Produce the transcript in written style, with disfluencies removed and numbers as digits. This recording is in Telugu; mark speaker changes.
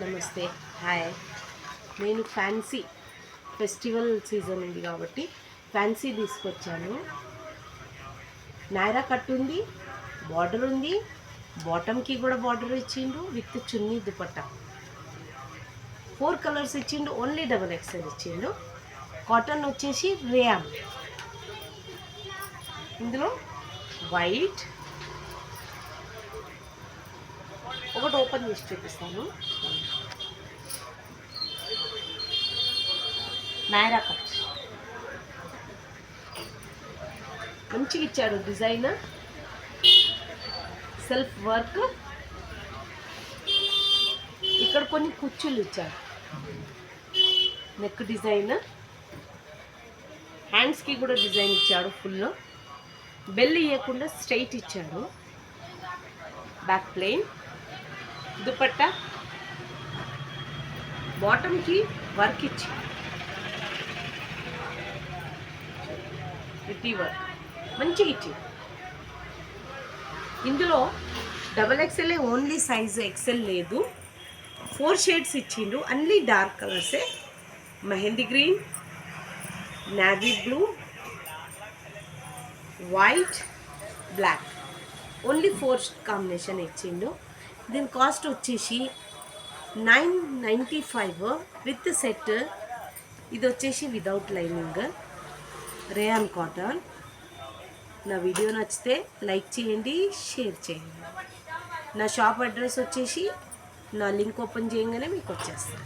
Speaker 1: నమస్తే హాయ్. నేను ఫ్యాన్సీ ఫెస్టివల్ సీజన్ ఉంది కాబట్టి ఫ్యాన్సీ తీసుకొచ్చాను. నైరా కట్ ఉంది, బార్డర్ ఉంది, బాటమ్కి కూడా బార్డర్ ఇచ్చిండు విత్ చున్నీ దుపట్టా. 4 కలర్స్ ఇచ్చిండు, ఓన్లీ XXL ఇచ్చిండు. కాటన్ వచ్చేసి రేయాన్, ఇందులో వైట్ ఒకటి ఓపెన్ చేసి చూపిస్తాను. నైరా కట్ మంచిగా ఇచ్చాడు, డిజైన్ సెల్ఫ్ వర్క్. ఇక్కడ కొన్ని కుచ్చులు ఇచ్చాడు, నెక్ డిజైన్, హ్యాండ్స్కి కూడా డిజైన్ ఇచ్చాడు. ఫుల్ బెల్ ఇవ్వకుండా స్ట్రైట్ ఇచ్చాడు. బ్యాక్ ప్లెయిన్, దుపట్టా బాటమ్కి వర్క్ ఇచ్చి ప్రతి వర్క్ మంచిగా ఇచ్చి. ఇందులో XXL ఓన్లీ సైజు XL లేదు. 4 షేడ్స్ ఇచ్చిండు, అన్నీ డార్క్ కలర్సే. Mehndi green, navy blue, white, black, only 4 combination ఇచ్చిండు. దీని కాస్ట్ వచ్చేసి 995 విత్ సెట్. ఇది వచ్చేసి వితౌట్ లైనింగ్, రేయాన్ కాటన్. నా వీడియో నచ్చితే లైక్ చేయండి, షేర్ చేయండి. నా షాప్ అడ్రస్ వచ్చేసి నా లింక్ ఓపెన్ చేయగానే మీకు వచ్చేస్తుంది.